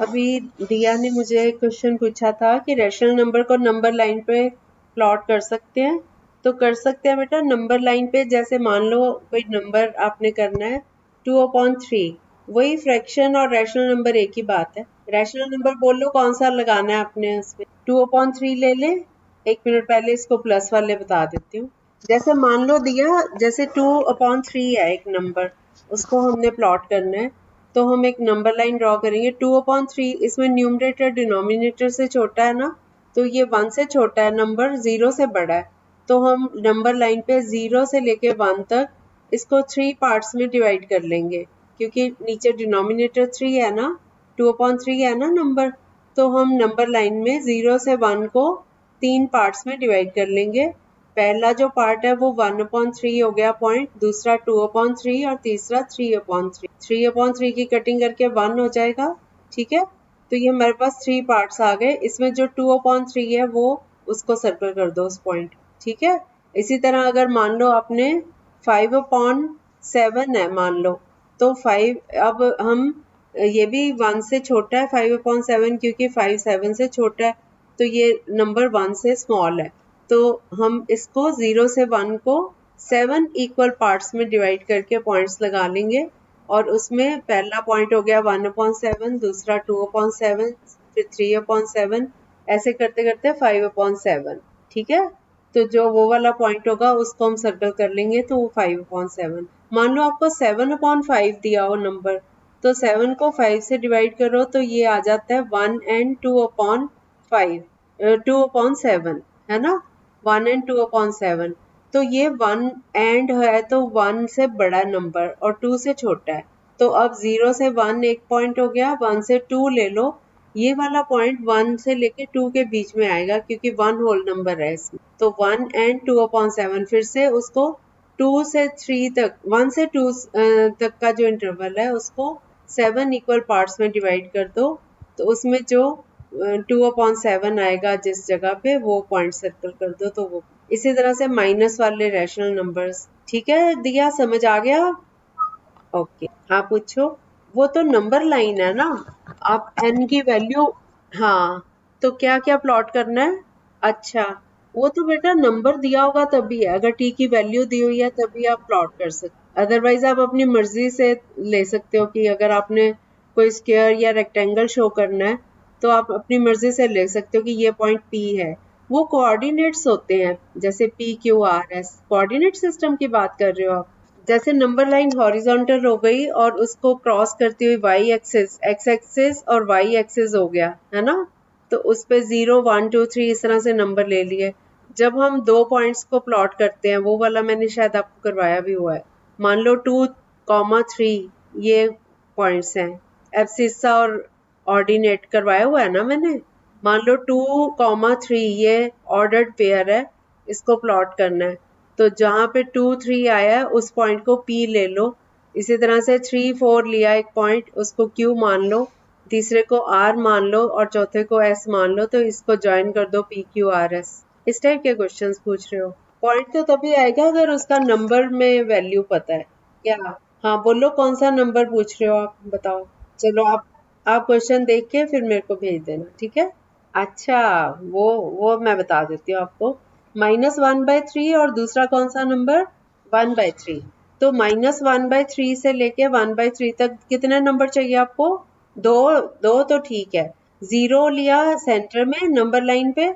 अभी दिया ने मुझे एक क्वेश्चन पूछा था कि रैशनल नंबर को नंबर लाइन पे प्लॉट कर सकते हैं। तो कर सकते हैं बेटा, नंबर लाइन पे जैसे मान लो कोई नंबर आपने करना है 2/3, वही फ्रैक्शन और रैशनल नंबर एक ही बात है। रैशनल नंबर बोल लो कौन सा लगाना है आपने, उसमें 2/3 ले ले। एक मिनट पहले इसको प्लस वाले बता देती हूँ। जैसे मान लो दिया, जैसे 2/3 है एक नंबर, उसको हमने प्लॉट करना है। तो हम एक नंबर लाइन ड्रॉ करेंगे 2/3, इसमें न्यूमरेटर डिनोमिनेटर से छोटा है ना, तो ये 1 से छोटा है, नंबर 0 से बड़ा है। तो हम नंबर लाइन पे 0 से लेके 1 तक इसको 3 पार्ट्स में डिवाइड कर लेंगे, क्योंकि नीचे डिनोमिनेटर 3 है ना, 2/3 है ना नंबर। तो हम नंबर लाइन में 0 से 1 को 3 पार्ट्स में डिवाइड कर लेंगे। पहला जो पार्ट है वो 1/3 हो गया पॉइंट, दूसरा 2/3 और तीसरा 3/3। 3/3 की कटिंग करके 1 हो जाएगा, ठीक है। तो ये हमारे पास 3 पार्ट्स आ गए। इसमें जो 2/3 है वो उसको सर्कल कर दो उस पॉइंट, ठीक है। इसी तरह अगर मान लो आपने 5/7 है मान लो, तो 5, अब हम ये भी 1 से छोटा है 5/7, क्योंकि 5 7 से छोटा है, तो ये नंबर 1 से स्मॉल है। तो हम इसको 0 से 1 को 7 इक्वल पार्ट्स में डिवाइड करके पॉइंट्स लगा लेंगे। और उसमें पहला पॉइंट हो गया 1/7, दूसरा 2/7, फिर 3/7, ऐसे करते करते 5/7, ठीक है। तो जो वो वाला पॉइंट होगा उसको हम सर्कल कर लेंगे, तो वो 5/7। मान लो आपको 7/5 दिया हो नंबर, तो 7 को 5 से डिवाइड करो तो ये आ जाता है 1 and 2/5, 2/7 है ना, 1 and 2/7। तो ये 1 and है तो 1 से बड़ा नंबर और 2 से छोटा है। तो अब 0 से 1 एक पॉइंट हो गया, 1 से 2 ले लो, ये वाला पॉइंट 1 से लेके 2 के बीच में आएगा, क्योंकि 1 होल नंबर है इसमें। तो 1 and 2/7, फिर से उसको 2 से 3 तक, 1 से 2 तक का जो इंटरवल है उसको 7 इक्वल पार्ट्स में डिवाइड कर दो। तो उसमें जो 2/7 आएगा जिस जगह पे, वो पॉइंट सर्कल कर दो। तो वो इसी तरह से माइनस वाले रैशनल नंबर्स, ठीक है दिया, समझ आ गया? ओके, आप पूछो। वो तो नंबर लाइन है ना, आप n की वैल्यू, हाँ, तो क्या क्या प्लॉट करना है? अच्छा, वो तो बेटा नंबर दिया होगा तभी है, अगर t की वैल्यू दी हुई है तभी आप प्लॉट कर सकते। अदरवाइज आप अपनी मर्जी से ले सकते हो कि अगर आपने कोई स्क्वायर या रेक्टेंगल शो करना है तो आप अपनी मर्जी से ले सकते हो कि ये पॉइंट P है। वो कोऑर्डिनेट्स होते हैं, जैसे PQRS, कोऑर्डिनेट सिस्टम की बात कर रहे हो आप। जैसे नंबर लाइन हॉरिजॉन्टल हो गई और उसको क्रॉस करती हुई वाई एक्सिस, एक्स एक्सिस और वाई एक्सिस हो गया है ना, तो उस पे 0 1 2 3 इस तरह से नंबर ले लिए। जब हम दो पॉइंट्स को प्लॉट करते हैं, वो वाला मैंने शायद आपको करवाया भी हुआ है। मान लो 2,3 ये पॉइंट्स हैं, एब्सिस्सा और ऑर्डिनेट करवाया हुआ है ना मैंने। मान लो 2,3 ये ऑर्डर्ड पेयर है, इसको प्लॉट करना है। तो जहाँ पे 2 3 आया है उस पॉइंट को P ले लो। इसी तरह से 3 4 लिया एक पॉइंट, उसको Q मान लो, तीसरे को R मान लो और चौथे को S मान लो। तो इसको ज्वाइन कर दो PQRS। इस टाइप के क्वेश्चंस पूछ रहे हो। पॉइंट तो तभी आएगा अगर उसका नंबर में वैल्यू पता है क्या। हाँ बोलो, कौन सा नंबर पूछ रहे हो आप, बताओ। चलो आप क्वेश्चन देख के फिर मेरे को भेज देना, ठीक है। अच्छा, वो मैं बता देती हूँ आपको। -1/3 और दूसरा कौन सा नंबर 1/3। तो -1/3 से लेके 1/3 तक कितने नंबर चाहिए आपको? दो। दो तो ठीक है। 0 लिया सेंटर में नंबर लाइन पे,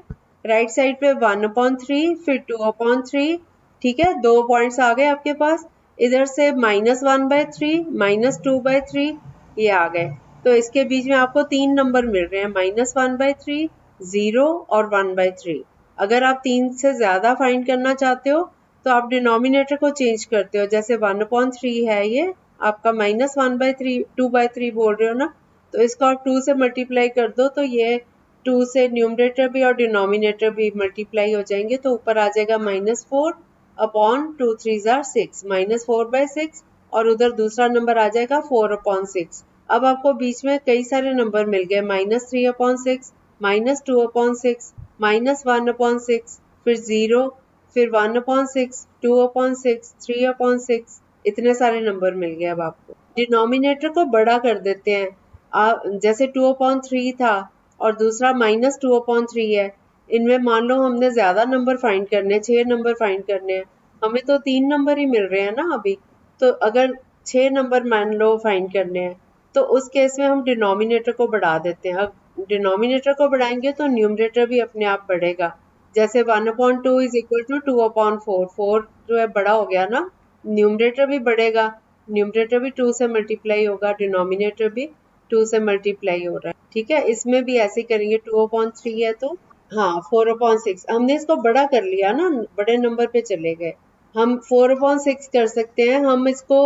राइट साइड पे 1/3, फिर 2/3, ठीक है। दो पॉइंट्स आ गए आपके पास। इधर से -1/3, -2/3, ये आ गए। तो इसके बीच में आपको 3 नंबर मिल रहे हैं, -1/3, 0 और 1/3। अगर आप 3 से ज़्यादा फाइंड करना चाहते हो तो आप डिनोमिनेटर को चेंज करते हो। जैसे 1/3 है ये आपका, -1/3, 2/3 बोल रहे हो ना, तो इसको आप 2 से मल्टीप्लाई कर दो, तो ये 2 से न्यूमरेटर भी और डिनोमिनेटर भी मल्टीप्लाई हो जाएंगे, तो ऊपर आ जाएगा -4/2 3 6, -4/6, और उधर दूसरा नंबर आ जाएगा 4/6। अब आपको बीच में कई सारे नंबर मिल गए, -3/6, -2/6, -1/6, फिर 0, फिर 1/6, 2/6, 3/6, इतने सारे नंबर मिल गए। अब आपको डिनोमिनेटर को बड़ा कर देते हैं। जैसे 2/3 था और दूसरा -2/3 है, इनमें मान लो हमने ज्यादा नंबर फाइंड करने, 6 नंबर फाइंड करने हैं, हमें तो 3 नंबर ही मिल रहे हैं ना अभी। तो अगर 6 नंबर मान लो फाइंड करने हैं, तो उस केस में हम डिनोमिनेटर को बढ़ा देते हैं। अब डिनोमिनेटर को बढ़ाएंगे तो न्यूमरेटर भी अपने आप बढ़ेगा। जैसे 1/2 इज इक्वल टू 2/4, 4 जो है बड़ा हो गया ना, न्यूमरेटर भी बढ़ेगा, न्यूमरेटर भी 2 से मल्टीप्लाई होगा, डिनोमिनेटर भी 2 से मल्टीप्लाई हो रहा है। ठीक है, इसमें भी ऐसे करेंगे, 2/3 है तो हाँ 4/6, हमने इसको बड़ा कर लिया ना, बड़े नंबर पे चले गए। हम 4/6 कर सकते हैं, हम इसको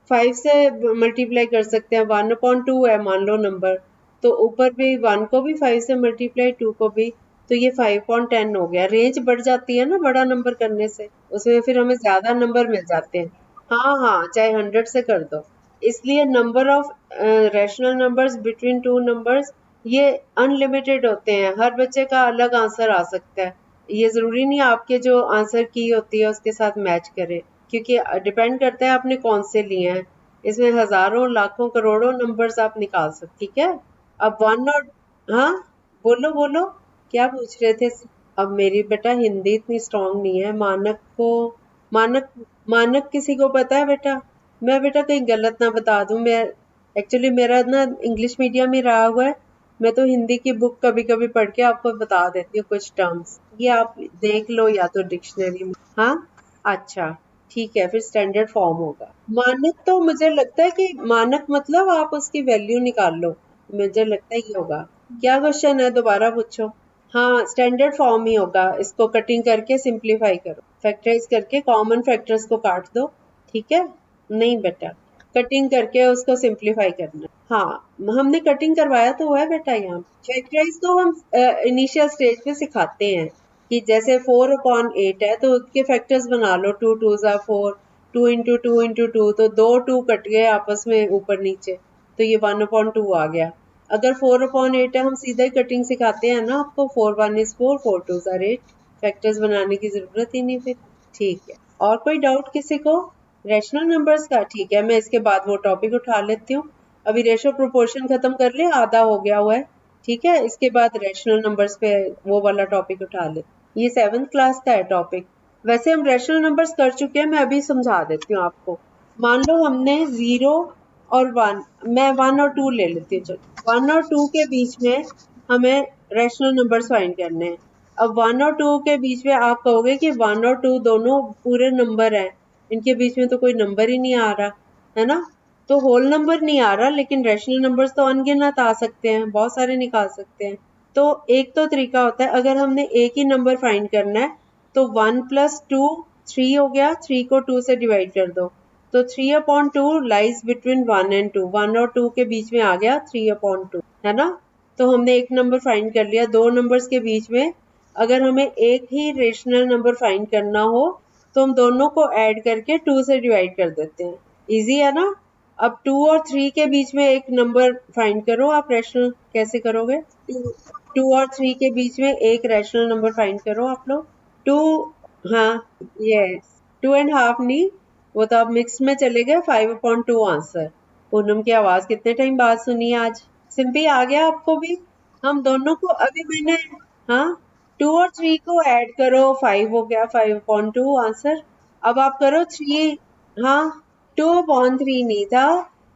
5 से मल्टीप्लाई कर सकते हैं। 1/2 है मान लो नंबर, तो ऊपर भी 1 को भी 5 से मल्टीप्लाई, 2 को भी, तो ये 5/10 हो गया। रेंज बढ़ जाती है ना बड़ा नंबर करने से, उसमें फिर हमें ज्यादा नंबर मिल जाते हैं। हाँ हाँ, चाहे 100 से कर दो। इसलिए number of rational numbers between two numbers ये अनलिमिटेड होते हैं। हर बच्चे का अलग आंसर आ सकता है, ये जरूरी नहीं आपके जो आंसर की होती है उसके साथ मैच करे, क्योंकि डिपेंड करता है आपने कौन से लिए हैं। इसमें हजारों लाखों करोड़ों नंबर्स आप निकाल सकते, ठीक है। अब वन और हाँ, बोलो बोलो, क्या पूछ रहे थे। अब मेरी बेटा हिंदी इतनी स्ट्रांग नहीं है। मानक को, मानक, मानक किसी को पता है बेटा? मैं बेटा कहीं गलत ना बता दूं। मैं एक्चुअली मेरा ना इंग्लिश मीडियम ही रहा हुआ है। मैं तो हिंदी की बुक कभी कभी पढ़ के आपको बता देती हूँ कुछ टर्म्स, ये आप देख लो या तो डिक्शनरी में। हाँ, अच्छा, ठीक है, फिर स्टैंडर्ड फॉर्म होगा। मानक तो मुझे लगता है कि मानक मतलब आप उसकी वैल्यू निकाल लो, मुझे लगता है ये होगा। क्या क्वेश्चन है, दोबारा पूछो। हाँ, स्टैंडर्ड फॉर्म ही होगा। इसको कटिंग करके सिंप्लीफाई करो, फैक्टराइज करके कॉमन फैक्टर्स को काट दो, ठीक है। नहीं बेटा, कटिंग करके उसको सिंप्लीफाई करना। हाँ, हमने कटिंग करवाया तो हुआ है बेटा। यहाँ फैक्टराइज तो हम इनिशियल स्टेज पे सिखाते हैं कि जैसे 4/8 है तो उसके फैक्टर्स बना लो, 2 2 ज़ा 4, 2 इंटू 2 इंटू 2, तो 2 2 कट गए आपस में ऊपर नीचे, तो ये 1/2 आ गया। अगर 4/8 है, हम सीधा ही कटिंग सिखाते हैं ना आपको, 4 1 इज 4, 4 2 ज़ा 8, फैक्टर्स बनाने की जरूरत ही नहीं फिर। ठीक है, और कोई डाउट किसी को रैशनल नंबर्स का? ठीक है, मैं इसके बाद वो टॉपिक उठा लेती हूँ। अभी रेशो प्रोपोर्शन खत्म कर ले, आधा हो गया हुआ है, ठीक है। इसके बाद रैशनल नंबर्स पे वो वाला टॉपिक उठा ले। ये 7th क्लास का है टॉपिक। वैसे हम रैशनल नंबर्स कर चुके हैं, मैं अभी समझा देती हूँ आपको। मान लो हमने 0 और 1, मैं 1 और 2 ले लेती हूँ। चलो, 1 और 2 के बीच में हमें रैशनल नंबर्स फाइंड करने हैं। अब 1 और 2 के बीच में आप कहोगे कि 1 और 2 दोनों पूरे नंबर हैं, इनके बीच में तो कोई नंबर ही नहीं आ रहा, है ना। तो होल नंबर नहीं आ रहा, लेकिन रैशनल नंबर्स तो अनगिनत आ सकते हैं, बहुत सारे निकाल सकते हैं। तो एक तो तरीका होता है, अगर हमने एक ही नंबर फाइंड करना है तो 1 + 2 3 हो गया, 3 को 2 से डिवाइड कर दो, तो 3/2 लाइज बिटवीन 1 एंड 2, 1 और 2 के बीच में आ गया 3/2, है ना। तो हमने एक नंबर फाइंड कर लिया। दो नंबर्स के बीच में अगर हमें एक ही रेशनल नंबर फाइंड करना हो तो हम दोनों को ऐड करके 2 से डिवाइड कर देते हैं। इजी है ना। अब 2 और 3 के बीच में एक नंबर फाइंड करो आप रैशनल, कैसे करोगे? 2 और 3 के बीच में एक रैशनल नंबर फाइंड करो आप लोग। 2, हाँ, यस, 2.5 नहीं, वो तो आप मिक्स में चले गए। 5/2 आंसर। पूनम की आवाज कितने टाइम बाद सुनी आज। सिंपली आ गया आपको भी। हम दोनों को अभी मैंने, हाँ, 2 और 3 को ऐड करो, 5 हो गया, 5/2 आंसर। अब आप करो 3, हाँ, 2/3 नहीं था,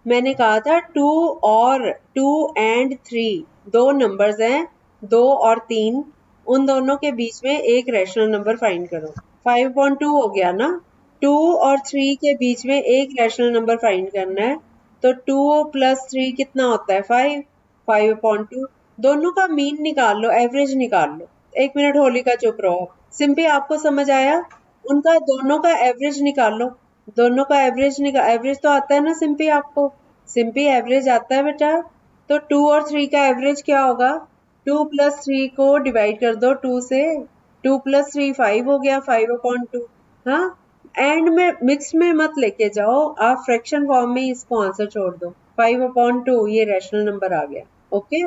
मैंने कहा था 2 और 2 एंड 3 दो नंबर्स हैं, 2 और 3, उन दोनों के बीच में एक रैशनल नंबर फाइंड करो। 5/2 हो गया ना। 2 और 3 के बीच में एक रैशनल नंबर फाइंड करना है, तो 2 + 3 कितना होता है? 5, 5/2। दोनों का मीन निकाल लो, एवरेज निकाल लो। एक मिनट होलिका, चुप रहो। सिंपली आपको समझ आया? उनका दोनों का एवरेज निकाल लो, दोनों का एवरेज तो आता है ना सिंपली आपको। सिंपली एवरेज आता है बेटा। तो 2 और 3 का एवरेज क्या होगा? 2 + 3 को डिवाइड कर दो 2 से, 2 + 3 5 हो गया, 5/2। हाँ, एंड में मिक्स में मत लेके जाओ, आप फ्रैक्शन फॉर्म में इसको आंसर छोड़ दो। 5/2 ये रैशनल नंबर आ गया। ओके,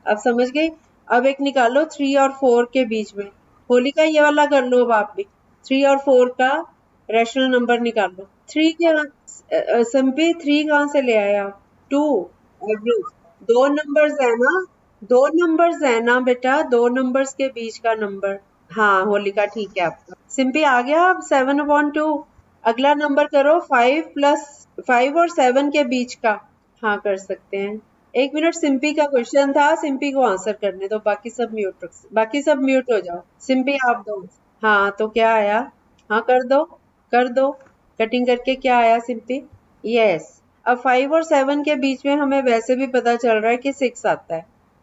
अब समझ गई। अब एक निकालो 3 और 4 के बीच में। होलिका ये वाला कर लो अब आप भी। 3 और 4 का रैशनल नंबर निकाल लो। 3 के सिंपली 3 कहाँ से ले आए आप? 2 एवरेज। दो नंबर्स है ना, दो नंबर्स है ना बेटा, दो नंबर्स के बीच का नंबर। हाँ होलिका ठीक है आपका। सिंपी आ गया अब 7/2। अगला नंबर करो 5 और 7 के बीच का। हाँ कर सकते हैं। एक मिनट, सिंपी का क्वेश्चन था, सिंपी को आंसर करने दो, बाकी सब म्यूट हो जाओ। सिंपी आप दो। हाँ तो क्या आया? हाँ कर दो, कर दो। कटिंग करके क्या आया सिंपी? यस। अब 5 और 7 के बीच में हमें वैसे भी पता चल रहा है कि 6 आता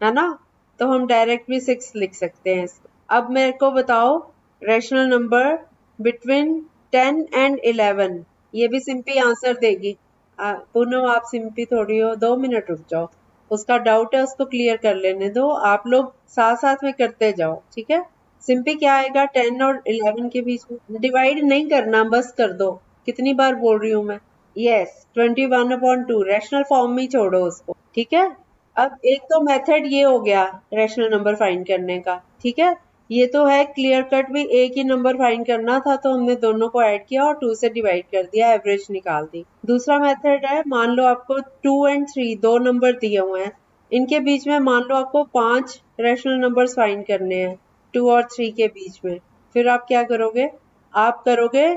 है ना? तो हम डायरेक्ट भी 6 लिख सकते हैं इसको। अब मेरे को बताओ रैशनल नंबर बिटवीन 10 एंड 11। ये भी सिंपी आंसर देगी। पूनम आप सिंपी थोड़ी हो, 2 मिनट रुक जाओ। उसका डाउट है, उसको क्लियर कर लेने दो। आप लोग साथ साथ में करते जाओ, ठीक है? सिंपी क्या आएगा 10 और 11 के बीच में? डिवाइड नहीं करना, बस कर दो। कितनी बार बोल रही हूँ मैं? यस, 21/2 रैशनल फॉर्म में ही छोड़ो उसको, ठीक है? अब एक तो मेथड ये हो गया रैशनल नंबर फाइंड करने का, ठीक है? ये तो है क्लियर कट भी, एक ही नंबर फाइंड करना था तो हमने दोनों को ऐड किया और 2 से डिवाइड कर दिया, एवरेज निकाल दी। दूसरा मेथड है, मान लो आपको 2 एंड 3 दो नंबर दिए हुए हैं, इनके बीच में मान लो आपको 5 रैशनल नंबर्स फाइंड करने हैं 2 और 3 के बीच में। फिर आप क्या करोगे? आप करोगे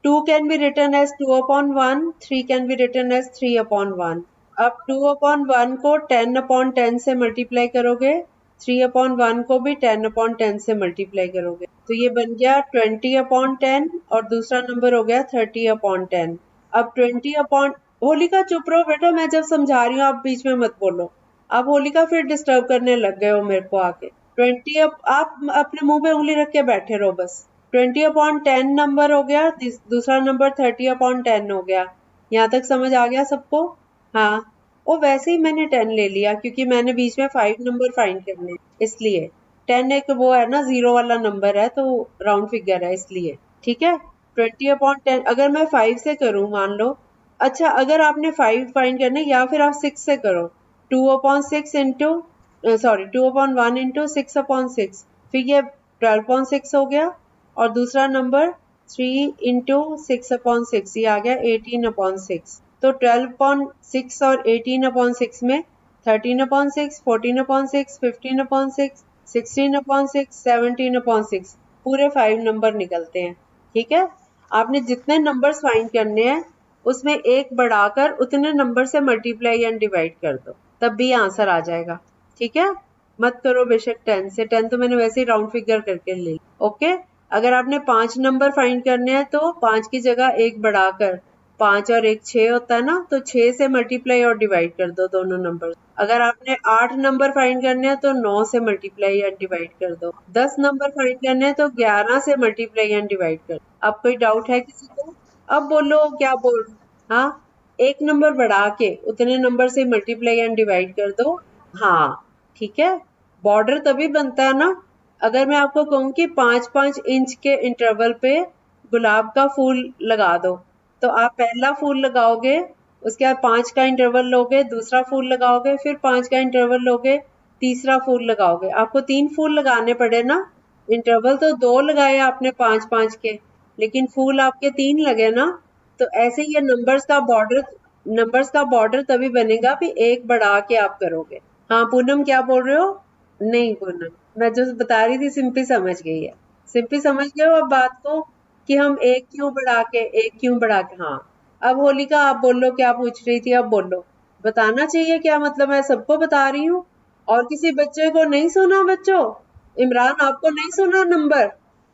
2 can be written as 2/1, 3 can be written as 3/1। अब 2/1 को 10/10 से मल्टीप्लाई करोगे, 3/1 को भी 10/10 से मल्टीप्लाई करोगे, तो ये बन गया 20/10 और दूसरा नंबर हो गया 30/10। अब 20 अपॉन, होलिका चुप रहो बेटा, मैं जब समझा रही हूँ आप बीच में मत बोलो। अब होलिका फिर डिस्टर्ब करने लग गए हो मेरे को आके। 20 आप अपने मुंह पे उंगली रख के बैठे रहो बस। 20/10 नंबर हो गया, दूसरा नंबर 30/10 हो गया। यहाँ तक समझ आ गया सबको? हाँ। वो वैसे ही मैंने 10 ले लिया क्योंकि मैंने बीच में 5 नंबर फाइंड करने हैं, इसलिए 10 एक वो है ना, जीरो वाला नंबर है तो राउंड फिगर है इसलिए, ठीक है? 20/10 अगर मैं 5 से करूं मान लो। अच्छा अगर आपने 5 फाइंड करने या फिर आप 6 से करो, 2/6 इंटू, सॉरी 2/1 इंटू 6/6, फिर ये 12/6 हो गया और दूसरा नंबर 3 इंटू 6/6, ये आ गया 18/6। तो 12/6 और 18/6 में 13/6, 14/6, 15/6, 16/6, 17/6 पूरे 5 नंबर निकलते हैं, ठीक है? आपने जितने नंबर्स फाइंड करने हैं उसमें एक बढ़ाकर उतने नंबर से मल्टीप्लाई एंड डिवाइड कर दो, तब भी आंसर आ जाएगा, ठीक है? मत करो बेशक 10 से, 10 तो मैंने वैसे ही राउंड फिगर करके ले ली, ओके? अगर आपने 5 नंबर फाइंड करने हैं तो 5 की जगह एक बढ़ाकर, 5 और 1 6 होता है ना, तो 6 से मल्टीप्लाई और डिवाइड कर दो दोनों नंबर। अगर आपने 8 नंबर फाइंड करने हैं तो 9 से मल्टीप्लाई एंड डिवाइड कर दो। 10 नंबर फाइंड करने हैं तो 11 से मल्टीप्लाई एंड डिवाइड कर दो। अब कोई डाउट है किसी को? अब बोलो क्या बोल। हाँ, एक नंबर बढ़ा के उतने नंबर से मल्टीप्लाई एंड डिवाइड कर दो। हाँ ठीक है। बॉर्डर तभी बनता है ना, अगर मैं आपको कहूँ कि 5-5 इंच के इंटरवल पे गुलाब का फूल लगा दो, तो आप पहला फूल लगाओगे, उसके बाद 5 का इंटरवल लोगे, दूसरा फूल लगाओगे, फिर 5 का इंटरवल लोगे, तीसरा फूल लगाओगे। आपको 3 फूल लगाने पड़े ना, इंटरवल तो 2 लगाए आपने 5-5 के, लेकिन फूल आपके 3 लगे ना। तो ऐसे ही ये नंबर्स का बॉर्डर तभी बनेगा भी एक बढ़ा के आप करोगे। हाँ पूनम क्या बोल रहे हो? नहीं पूनम, मैं जो बता रही थी सिंपली समझ गई है। सिंपली समझ गए हो अब बात को, कि हम एक क्यों बढ़ा के। हाँ अब होलिका आप बोलो, क्या पूछ रही थी? अब बोलो, बताना चाहिए क्या, मतलब मैं सबको बता रही हूँ और किसी बच्चे को नहीं सुना? बच्चों, इमरान आपको नहीं सुना नंबर?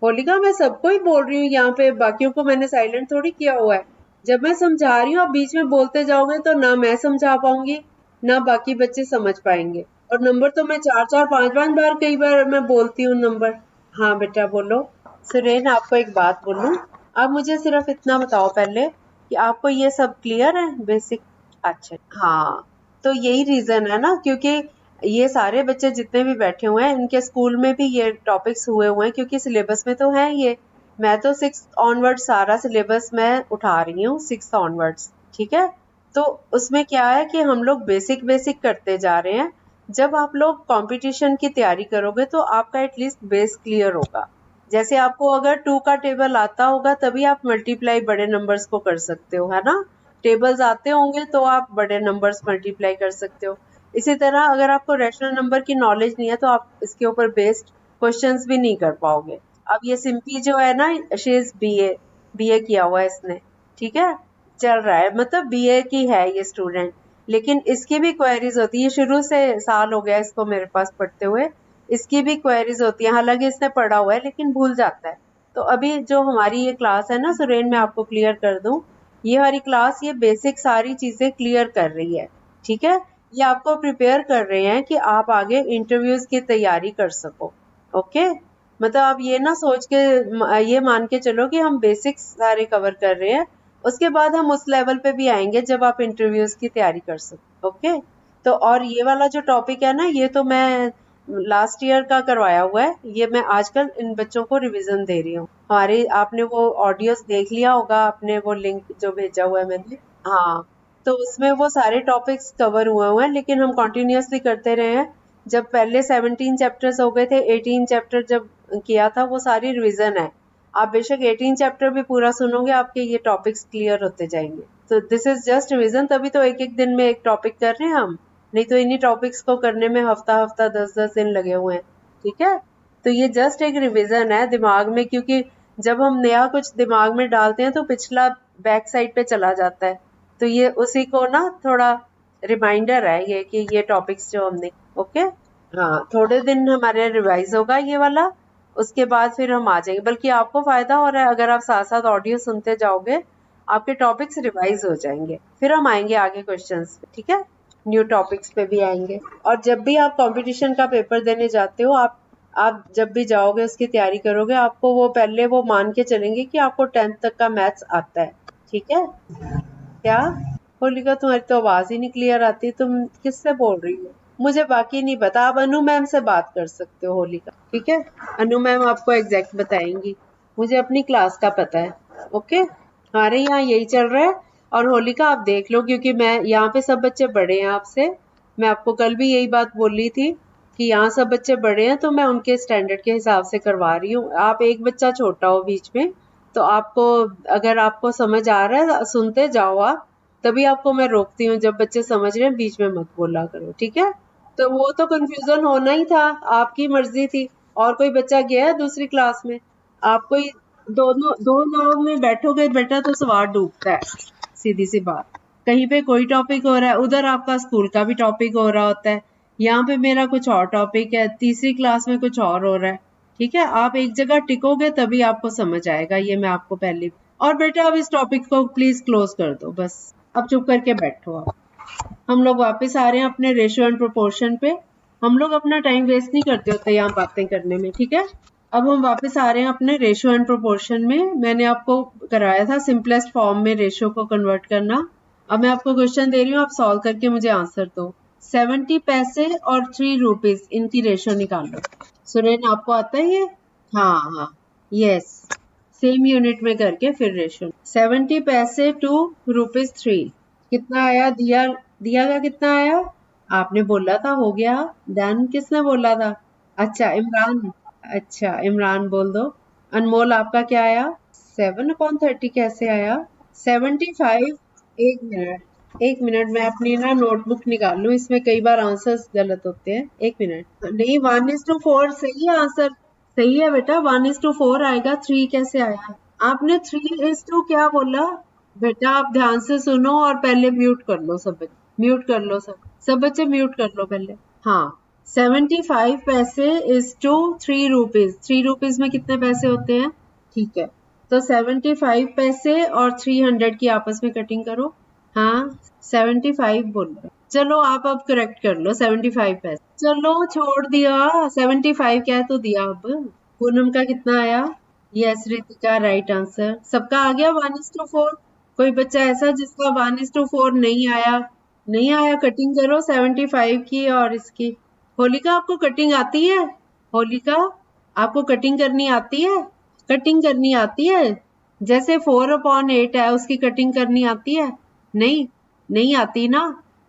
होलिका मैं सबको ही बोल रही हूँ यहाँ पे, बाकियों को मैंने साइलेंट थोड़ी किया हुआ है। जब मैं समझा रही हूँ आप बीच में बोलते जाओगे तो ना मैं समझा पाऊंगी ना बाकी बच्चे समझ पाएंगे। और नंबर तो मैं 4-4 5-5 बार कई बार मैं बोलती हूँ नंबर। हाँ बेटा बोलो। सुरेन आपको एक बात बोलूं, आप मुझे सिर्फ इतना बताओ पहले कि आपको ये सब क्लियर है बेसिक? अच्छा हाँ, तो यही रीजन है ना, क्योंकि ये सारे बच्चे जितने भी बैठे हुए हैं इनके स्कूल में भी ये टॉपिक्स हुए हुए हैं, क्योंकि सिलेबस में तो है ये। मैं तो 6 ऑनवर्ड्स सारा सिलेबस मैं उठा रही हूँ, 6 ऑनवर्ड्स, ठीक है? तो उसमें क्या है कि हम लोग बेसिक बेसिक करते जा रहे हैं। जब आप लोग कंपटीशन की तैयारी करोगे तो आपका एटलीस्ट बेस क्लियर होगा। जैसे आपको अगर 2 का टेबल आता होगा तभी आप मल्टीप्लाई बड़े नंबर्स को कर सकते हो, है ना? टेबल्स आते होंगे तो आप बड़े नंबर्स मल्टीप्लाई कर सकते हो। इसी तरह अगर आपको रैशनल नंबर की नॉलेज नहीं है तो आप इसके ऊपर बेस्ड क्वेश्चंस भी नहीं कर पाओगे। अब ये सिंपली जो है ना, शी इज बीए किया हुआ है इसने, ठीक है, चल रहा है, मतलब बीए की है ये स्टूडेंट, लेकिन इसकी भी क्वेरीज होती है। शुरू से साल हो गया इसको मेरे पास पढ़ते हुए, इसकी भी क्वेरीज होती है, हालांकि इसने पढ़ा हुआ है लेकिन भूल जाता है। तो अभी जो हमारी ये क्लास है ना सुरेन, मैं आपको क्लियर कर दूं, ये हमारी क्लास ये बेसिक सारी चीजें क्लियर कर रही है, ठीक है। ये आपको प्रिपेयर कर रहे हैं कि आप आगे इंटरव्यूज की तैयारी कर सको। ओके, मतलब आप ये ना सोच के ये मान के चलो कि हम बेसिक्स सारे कवर कर रहे हैं, उसके बाद हम उस लेवल पे भी आएंगे जब आप इंटरव्यूज की तैयारी कर सको। ओके, तो और ये वाला जो टॉपिक है ना, ये तो मैं लास्ट ईयर का करवाया हुआ है, ये मैं आजकल इन बच्चों को रिवीजन दे रही हूँ। हमारे आपने वो ऑडियोस देख लिया होगा, आपने वो लिंक जो भेजा हुआ है मैंने, हाँ, तो उसमें वो सारे टॉपिक्स कवर हुए हैं, लेकिन हम कंटिन्यूअसली करते रहे हैं। जब पहले 17 चैप्टर्स हो गए थे, 18 चैप्टर जब किया था, वो सारी रिवीजन है। आप बेशक 18 चैप्टर भी पूरा सुनोगे, आपके ये टॉपिक्स क्लियर होते जाएंगे। तो दिस इज जस्ट रिवीजन, तभी तो एक एक दिन में एक टॉपिक कर रहे हैं हम, नहीं तो इन्हीं टॉपिक्स को करने में हफ्ता हफ्ता 10-10 दिन लगे हुए हैं, ठीक है। तो ये जस्ट एक रिवीजन है दिमाग में, क्योंकि जब हम नया कुछ दिमाग में डालते हैं तो पिछला बैक साइड पे चला जाता है, तो ये उसी को ना थोड़ा रिमाइंडर है ये कि ये टॉपिक्स जो हमने, ओके, हाँ, थोड़े दिन हमारे रिवाइज होगा ये वाला, उसके बाद फिर हम आ जाएंगे। बल्कि आपको फायदा हो रहा है, अगर आप साथ साथ ऑडियो सुनते जाओगे आपके टॉपिक्स रिवाइज हो जाएंगे, फिर हम आएंगे आगे क्वेश्चंस पे, ठीक है, न्यू टॉपिक्स पे भी आएंगे। और जब भी आप कंपटीशन का पेपर देने जाते हो, आप जब भी जाओगे उसकी तैयारी करोगे, आपको वो पहले वो मान के चलेंगे कि आपको 10th तक का मैथ्स आता है, ठीक है। क्या होलिका, तुम्हारी तो आवाज ही नहीं क्लियर आती, तुम किससे बोल रही हो? मुझे बाकी नहीं पता, आप अनु मैम से बात कर सकते हो होलिका, ठीक है, अनु मैम आपको एग्जैक्ट बताएंगी, मुझे अपनी क्लास का पता है। ओके, हमारे यहाँ यही चल रहा है। और होलिका आप देख लो, क्योंकि मैं यहाँ पे सब बच्चे बड़े हैं आपसे, मैं आपको कल भी यही बात बोल रही थी कि यहाँ सब बच्चे बड़े हैं, तो मैं उनके स्टैंडर्ड के हिसाब से करवा रही हूँ। आप एक बच्चा छोटा हो बीच में, तो आपको, अगर आपको समझ आ रहा है सुनते जाओ आप, तभी आपको मैं रोकती हूँ, जब बच्चे समझ रहे हैं बीच में मत बोला करो, ठीक है। तो वो तो कंफ्यूजन होना ही था, आपकी मर्जी थी। और कोई बच्चा गया है दूसरी क्लास में? आप कोई दोनों दो लोग में बैठोगे बेटा तो सवाल डूबता है, सीधी सी बात। कहीं पे कोई टॉपिक हो रहा है, उधर आपका स्कूल का भी टॉपिक हो रहा होता है, यहाँ पे मेरा कुछ और टॉपिक है, तीसरी क्लास में कुछ और हो रहा है, ठीक है। आप एक जगह टिकोगे तभी आपको समझ आएगा, ये मैं आपको पहले। और बेटा अब इस टॉपिक को प्लीज क्लोज कर दो, बस अब चुप करके बैठो आप। हम लोग वापस आ रहे हैं अपने रेशियो एंड प्रोपोर्शन पे। हम लोग अपना टाइम वेस्ट नहीं करते होते यहाँ बातें करने में, ठीक है। अब हम वापस आ रहे हैं अपने रेशियो एंड प्रोपोर्शन में। मैंने आपको कराया था सिंपलेस्ट फॉर्म में रेशियो को कन्वर्ट करना। अब मैं आपको क्वेश्चन दे रही हूँ, आप सॉल्व करके मुझे आंसर दो। 70 पैसे और 3 रुपीज, इनकी रेशियो निकालो। सुरेन आपको आता है ये? हाँ हाँ, यस, सेम यूनिट में करके फिर रेशियो। 70 पैसे टू रुपीज 3, कितना आया? दिया दिया का कितना आया? आपने बोला था हो गया। देन किसने बोला था? अच्छा इमरान, अच्छा इमरान बोल दो। अनमोल आपका क्या आया? 7/30 कैसे आया? 75। एक मिनट मैं अपनी ना नोटबुक निकाल लूं, इसमें कई बार आंसर्स गलत होते हैं। एक मिनट, नहीं 1:4 सही है आंसर, सही है बेटा, 1:4 आएगा। 3 कैसे आया? आपने 3:2 क्या बोला? बेटा आप ध्यान से सुनो और पहले म्यूट कर लो सब बच्चे, म्यूट कर लो सब बच्चे म्यूट कर लो पहले। हाँ, 75 पैसे इज टू 3 रुपीज। 3 रुपीज में कितने पैसे होते हैं? ठीक है, तो 75 पैसे और 300 की आपस में कटिंग करो। हाँ 75 बोल रहे, चलो आप अब करेक्ट कर लो। 75 पैसे, चलो छोड़ दिया, 75 क्या है तो दिया। अब पूनम का कितना आया? Yes Ritika, right answer. सबका आ गया 1:4? कोई बच्चा ऐसा जिसका 1:4 नहीं आया? नहीं आया, कटिंग करो 75 की और इसकी। होलिका आपको कटिंग आती है? होलिका आपको कटिंग करनी आती है? कटिंग करनी आती है? जैसे 4/8 है उसकी कटिंग करनी आती है? नहीं, नहीं आती ना।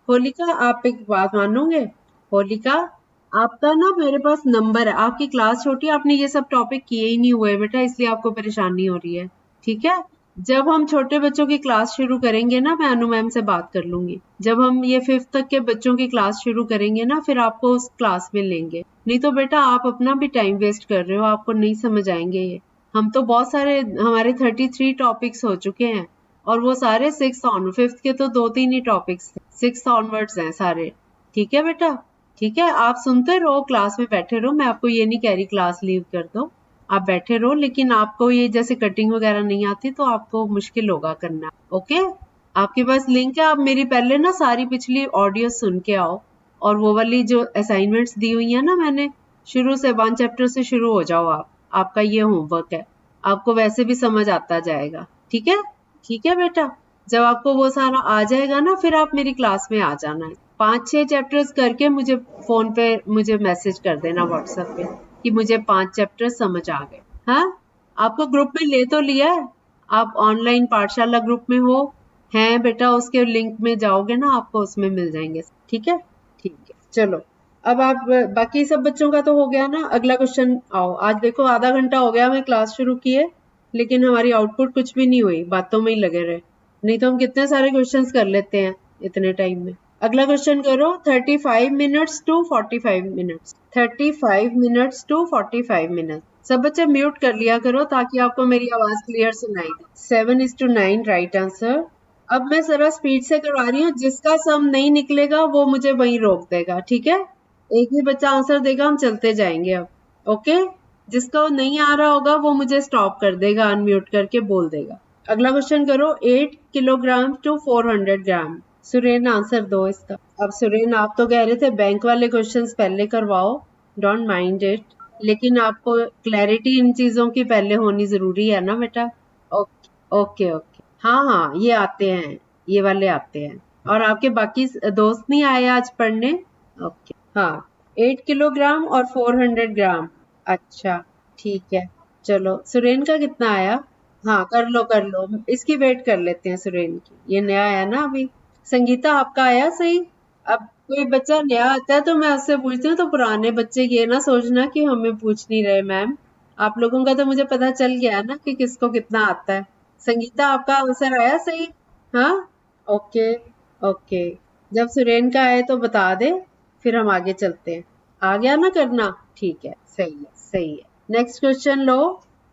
होलिका आप एक बात मानोगे? होलिका आपका ना मेरे पास नंबर है, आपकी क्लास छोटी है, आपने ये सब टॉपिक किए ही नहीं हुए बेटा, इसलिए आपको परेशानी हो रही है, ठीक है। जब हम छोटे बच्चों की क्लास शुरू करेंगे ना, मैं अनु मैम से बात कर लूंगी। जब हम ये 5th तक के बच्चों की क्लास शुरू करेंगे ना, फिर आपको उस क्लास में लेंगे। नहीं तो बेटा आप अपना भी टाइम वेस्ट कर रहे हो, आपको नहीं समझ आएंगे ये। हम तो बहुत सारे, हमारे 33 टॉपिक्स हो चुके हैं और वो सारे 6 ऑन, 5th के तो 2-3 ही टॉपिक्स थे, 6 ऑनवर्ड्स हैं सारे। ठीक है बेटा, ठीक है, आप सुनते रहो, क्लास में बैठे रहो। मैं आपको ये नहीं कह रही क्लास लीव कर दो, आप बैठे रहो, लेकिन आपको ये जैसे कटिंग वगैरह नहीं आती तो आपको मुश्किल होगा करना। ओके, आपके पास लिंक है, आप मेरी पहले ना सारी पिछली ऑडियो सुन के आओ और वो वाली जो असाइनमेंट्स दी हुई है ना मैंने, शुरू से 1 चैप्टर से शुरू हो जाओ आप। आपका ये होमवर्क है, आपको वैसे भी समझ आता जाएगा। ठीक है, ठीक है बेटा। जब आपको वो सारा आ जाएगा ना, फिर आप मेरी क्लास में आ जाना है। 5-6 चैप्टर्स करके मुझे फोन पे मुझे मैसेज कर देना व्हाट्सएप पे कि मुझे 5 चैप्टर समझ आ गए। हाँ, आपको ग्रुप में ले तो लिया है, आप ऑनलाइन पाठशाला ग्रुप में हो हैं बेटा, उसके लिंक में जाओगे ना, आपको उसमें मिल जाएंगे। ठीक है, ठीक है, चलो अब आप, बाकी सब बच्चों का तो हो गया ना। अगला क्वेश्चन आओ। आज देखो आधा घंटा हो गया मैं क्लास शुरू किए, लेकिन हमारी आउटपुट कुछ भी नहीं हुई, बातों में ही लगे रहे। नहीं तो हम कितने सारे क्वेश्चंस कर लेते हैं इतने टाइम में। अगला क्वेश्चन करो, 35 minutes to 45 minutes. 35 minutes to 45 minutes. सब बच्चे म्यूट कर लिया करो ताकि आपको मेरी आवाज क्लियर सुनाई दे। 7:9 राइट आंसर। अब मैं जरा स्पीड से करवा रही हूँ, जिसका सम नहीं निकलेगा वो मुझे वहीं रोक देगा। ठीक है, एक ही बच्चा आंसर देगा, हम चलते जाएंगे अब। ओके, जिसका वो नहीं आ रहा होगा वो मुझे स्टॉप कर देगा, अनम्यूट करके बोल देगा। अगला क्वेश्चन करो, 8 kilogram to 400 gram. Suren answer दो इसका। अब सुरेन आप तो कह रहे थे बैंक वाले क्वेश्चंस पहले करवाओ, डोंट माइंड इट, लेकिन आपको क्लैरिटी इन चीजों की पहले होनी जरूरी है ना बेटा। ओके ओके ओके, हाँ हाँ ये आते हैं, ये वाले आते हैं। और आपके बाकी दोस्त नहीं आए आज पढ़ने? ओके, हाँ, 8 किलोग्राम और 400 ग्राम। अच्छा, ठीक है, चलो सुरेन का कितना आया? हाँ कर लो कर लो, इसकी वेट कर लेते हैं सुरेन की, ये नया आया ना अभी। संगीता आपका आया सही? अब कोई बच्चा नया आता है तो मैं उससे पूछती हूँ, तो पुराने बच्चे ये ना सोचना कि हमें पूछ नहीं रहे मैम। आप लोगों का तो मुझे पता चल गया ना कि किसको कितना आता है। संगीता आपका आंसर आया सही? हाँ, ओके ओके, जब सुरेन का आए तो बता दे, फिर हम आगे चलते हैं। आ गया ना करना? ठीक है, सही है सही है। नेक्स्ट क्वेश्चन लो,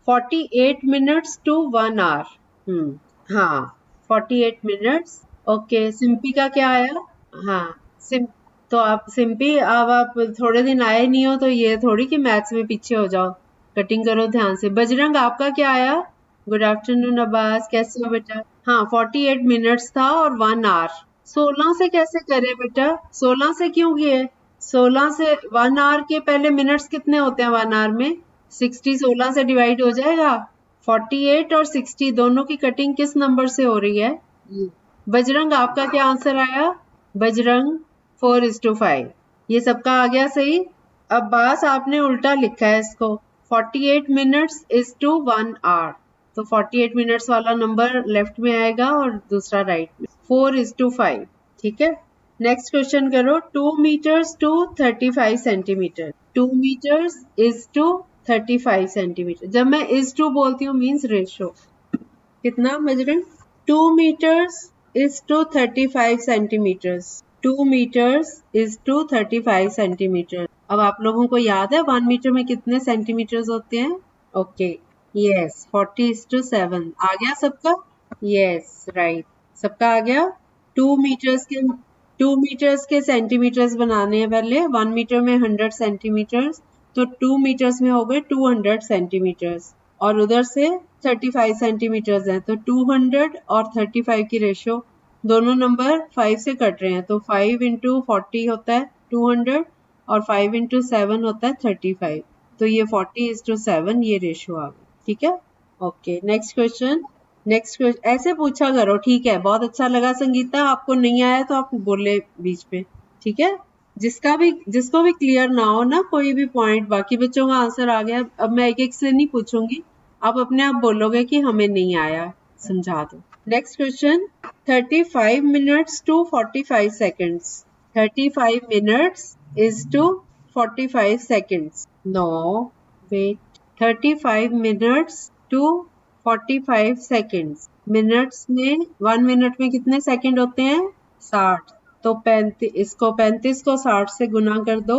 48 मिनट्स टू 1 आवर। हाँ, 48 मिनट्स। ओके, सिंपी का क्या आया? हाँ, सिम तो आप सिंपी, अब आप थोड़े दिन आए नहीं हो तो ये थोड़ी कि मैथ्स में पीछे हो जाओ, कटिंग करो ध्यान से। बजरंग आपका क्या आया? गुड आफ्टरनून अब्बास, कैसे हो बेटा? हाँ, 48 मिनट्स था और 1 आवर। 16 से कैसे करे बेटा? 16 से क्यों किए? 16 से 1 आवर के पहले मिनट्स कितने होते हैं 1 आवर में? 60 16 से डिवाइड हो जाएगा। 48 और 60 दोनों की कटिंग किस नंबर से हो रही है? बजरंग आपका क्या आंसर आया? बजरंग 4:5। ये सबका आ गया सही। अब्बास आपने उल्टा लिखा है इसको, 48 मिनट्स इज टू 1 आवर, तो 48 मिनट्स वाला नंबर लेफ्ट में आएगा और दूसरा राइट में। 4:5, ठीक है। नेक्स्ट क्वेश्चन करो, 2 metres to 35 centimetre. 2 metres is to 35 centimetre. जब मैं इज टू बोलती हूँ मीन्स रेशो। कितना Bajrang? 2 meters is to 35 centimeters. 2 meters is to 35 centimeters. अब आप लोगों को याद है 1 मीटर में कितने सेंटीमीटर्स होते हैं? Okay, yes, 40:7। आ गया सबका? यस राइट, सबका आ गया। 2 मीटर्स के सेंटीमीटर्स बनाने हैं पहले। 1 मीटर में 100 सेंटीमीटर्स, तो 2 मीटर्स में हो गए 200 सेंटीमीटर्स, और उधर से 35 सेंटीमीटर्स हैं, तो 200 और 35 की रेशो, दोनों नंबर 5 से कट रहे हैं, तो 5 इंटू 40 होता है 200 और 5 इंटू 7 होता है 35, तो ये 40:7 ये रेशो आ गई। ठीक है, ओके। नेक्स्ट क्वेश्चन ऐसे पूछा करो, ठीक है। बहुत अच्छा लगा संगीता, आपको नहीं आया तो आप बोले बीच में, ठीक है। जिसको भी क्लियर ना हो ना कोई भी पॉइंट, बाकी बच्चों का आंसर आ गया, अब मैं एक एक से नहीं पूछूंगी, आप अपने आप बोलोगे कि हमें नहीं आया, समझा दो। Next question, 35 minutes to 45 seconds. 35 minutes is to 45 seconds. No wait, 35 minutes to 45 seconds. Minutes में 1 मिनट में कितने सेकंड होते हैं? 60। तो 35 को 60 से गुना कर दो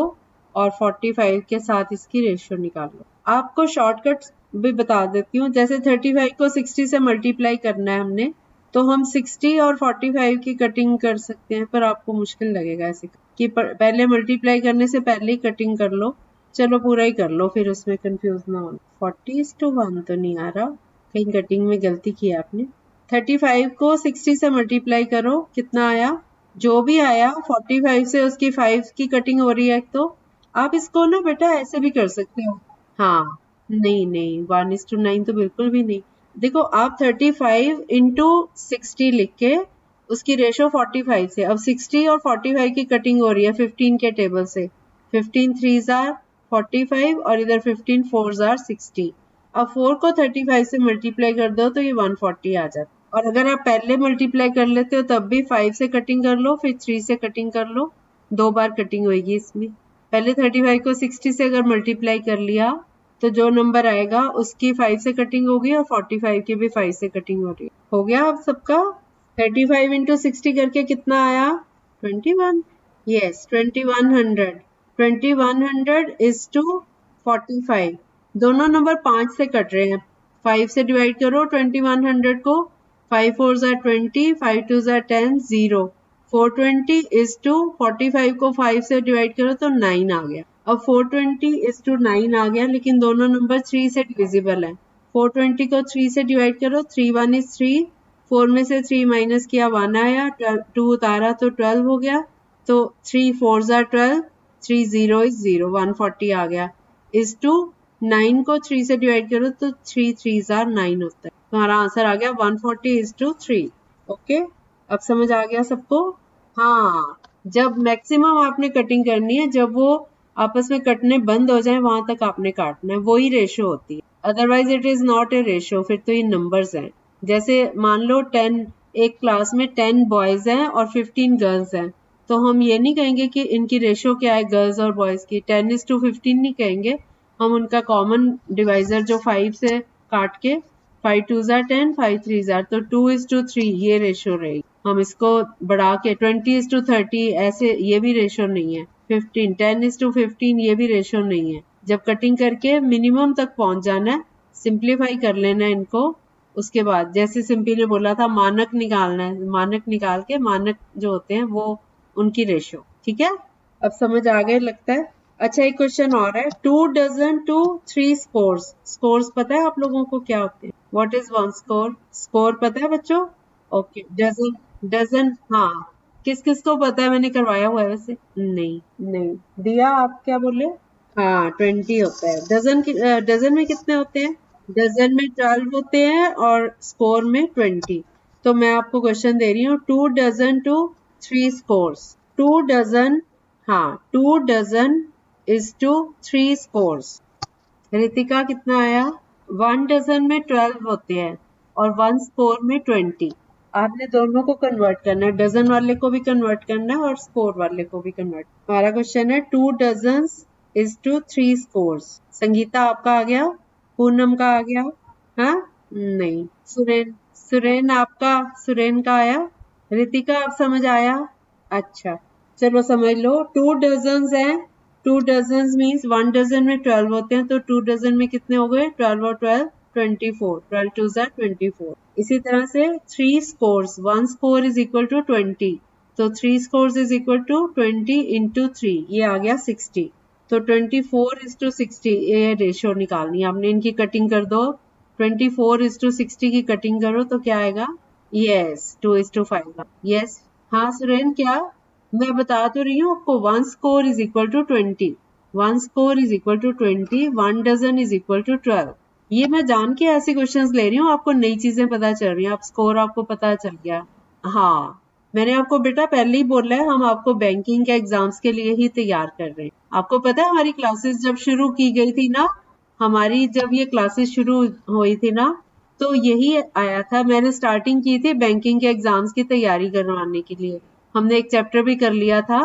और 45 के साथ इसकी रेशियो निकाल लो। आपको शॉर्टकट भी बता देती हूँ। जैसे 35 को 60 से मल्टीप्लाई करना है हमने, तो हम 60 और 45 की कटिंग कर सकते हैं, पर आपको मुश्किल लगेगा ऐसे कि पहले मल्टीप्लाई करने से पहले ही कटिंग कर लो। चलो पूरा ही कर लो, फिर उसमें कंफ्यूज ना हो। 40:1 तो नहीं आ रहा, कहीं कटिंग में गलती की आपने। 35 को 60 से मल्टीप्लाई करो, कितना आया? जो भी आया 45 से उसकी 5 की कटिंग हो रही है, तो आप इसको ना बेटा ऐसे भी कर सकते हो। हाँ, नहीं नहीं 1:9 तो बिल्कुल भी नहीं। देखो आप 35 इंटू 60 लिख के उसकी रेशो 45 से, अब 60 और 45 की कटिंग हो रही है 15 के टेबल से। 15 3s are 45 और इधर 15 4s are 60। अब 4 को 35 से मल्टीप्लाई कर दो तो ये 140 आ जाता। और अगर आप पहले मल्टीप्लाई कर लेते हो तब भी 5 से कटिंग कर लो, फिर 3 से कटिंग कर लो, 2 बार कटिंग होगी इसमें। पहले 35 को 60 से अगर मल्टीप्लाई कर लिया तो जो नंबर आएगा उसकी 5 से कटिंग होगी और 45 की भी 5 से कटिंग हो रही है। हो गया अब सबका? 35 इंटू 60 करके कितना आया? 21। यस 2100। 2100 is to 45। दोनों नंबर 5 से कट रहे हैं। 5 से डिवाइड करो 2100 को। 5 4s are 20, 5 2s are 10, 0। 420 is to 45 को 5 से डिवाइड करो तो 9 आ गया। अब 420 इज टू 9 आ गया, लेकिन दोनों नंबर 3 से डिविजिबल है। 420 को 3 से डिवाइड करो, 3 1 is 3, 4 में से 3 माइनस किया 1 आया, 2 उतारा तो 12 हो गया। तो 3 4s are 12, 3 0 is 0, 140 आ गया। इज टू 9 को 3 से डिवाइड करो तो 3 3s are 9 होता है। तुम्हारा आंसर आ गया 140 is to 3। ओके, अब समझ आ गया सबको? हाँ, जब मैक्सिमम आपने कटिंग करनी है, जब वो आपस में कटने बंद हो जाए वहां तक आपने काटना है, वही रेशो होती है। Otherwise it is not a ratio, फिर तो ये नंबर्स हैं। जैसे मान लो 10, एक क्लास में 10 बॉयज हैं और 15 गर्ल्स हैं, तो हम ये नहीं कहेंगे कि इनकी रेशो क्या है गर्ल्स और बॉयज की, 10:15 नहीं कहेंगे। हम उनका कॉमन डिवाइजर जो 5 से काट के 5 2s are 10, 5 3s are, तो 2:3 ये रेशो रहेगी। हम इसको बढ़ा के 20:30 ऐसे, ये भी रेशो नहीं है। 15 10:15 ये भी रेशो नहीं है। जब कटिंग करके मिनिमम तक पहुंच जाना है, सिंप्लीफाई कर लेना है इनको। उसके बाद जैसे सिंपली ने बोला था मानक निकालना है, मानक निकाल के मानक जो होते हैं वो उनकी रेशो। ठीक है, अब समझ आ गए लगता है। अच्छा, एक क्वेश्चन और है। 2 dozen to 3 scores। स्कोर्स पता है आप लोगों को क्या होते हैं? What is 1 score? स्कोर पता है बच्चों? Okay, dozen. डजन, हाँ, किस किस को पता है? मैंने करवाया हुआ है वैसे। नहीं नहीं दिया, आप क्या बोले? हाँ 20 होता है। डजन में कितने होते हैं? डजन में 12 होते हैं और स्कोर में 20। तो मैं आपको क्वेश्चन दे रही हूँ, 2 dozen to 3 scores। 2 dozen, हाँ 2 dozen is to 3 scores। Ritika कितना आया? 1 dozen में 12 होते हैं और 1 स्कोर में 20। आपने दोनों को कन्वर्ट करना है, डजन वाले को भी कन्वर्ट करना है और स्कोर वाले को भी कन्वर्ट। हमारा क्वेश्चन है 2 dozens is to 3 scores. Sangeeta आपका आ गया? पूनम का आ गया? हाँ नहीं, सुरेन आपका, सुरेन का आया? रितिका आप समझ आया? अच्छा, चलो समझ लो। 2 डजन्स हैं, 2 डजन्स मीन्स 1 डजन में 12 होते हैं, तो 2 डजन में कितने हो गए? 12 और 12 24, 12 2s are 24। इसी तरह से 3 scores, 1 score is equal to 20, तो 3 scores is equal to 20 into 3, ये आ गया 60। तो 24:60 ये रेशियो निकालनी है आपने। इनकी कटिंग कर दो, 24:60 की कटिंग करो तो क्या आएगा? यस 2:5। यस, हाँ सुरेन क्या? मैं बता तो रही हूँ आपको, 1 score is equal to 20, 1 score is equal to 20, 1 dozen is equal to 12। ये मैं जान के ऐसे क्वेश्चंस ले रही हूँ, आपको नई चीजें पता चल रही हैं, आप स्कोर आपको पता चल गया। हाँ, मैंने आपको बेटा पहले ही बोला है, हम आपको बैंकिंग के एग्जाम्स के लिए ही तैयार कर रहे हैं। आपको पता है हमारी क्लासेस जब शुरू की गई थी ना, हमारी जब ये क्लासेस शुरू हुई थी ना, तो यही आया था। मैंने स्टार्टिंग की थी बैंकिंग के एग्जाम्स की तैयारी करवाने के लिए। हमने एक चैप्टर भी कर लिया था।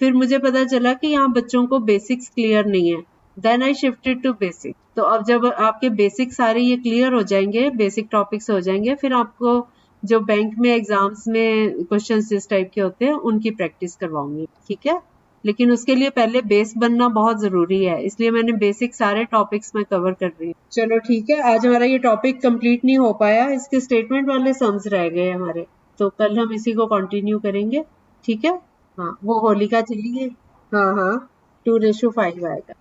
फिर मुझे पता चला कि यहाँ बच्चों को बेसिक्स क्लियर नहीं है। Then I shifted to basic. तो अब जब आपके बेसिक सारे ये क्लियर हो जाएंगे, बेसिक टॉपिक्स हो जाएंगे, फिर आपको जो बैंक में एग्जाम्स में क्वेश्चंस इस टाइप के होते हैं उनकी प्रैक्टिस करवाऊंगी, ठीक है। लेकिन उसके लिए पहले बेस बनना बहुत जरूरी है, इसलिए मैंने बेसिक सारे टॉपिक्स में कवर कर रही हूँ। चलो ठीक है, आज हमारा ये टॉपिक कंप्लीट नहीं हो पाया, इसके स्टेटमेंट वाले सम्स रह गए हमारे, तो कल हम इसी को कंटिन्यू करेंगे, ठीक है। हाँ, वो होलिका चली गई। हाँ हाँ, 2:5 आएगा।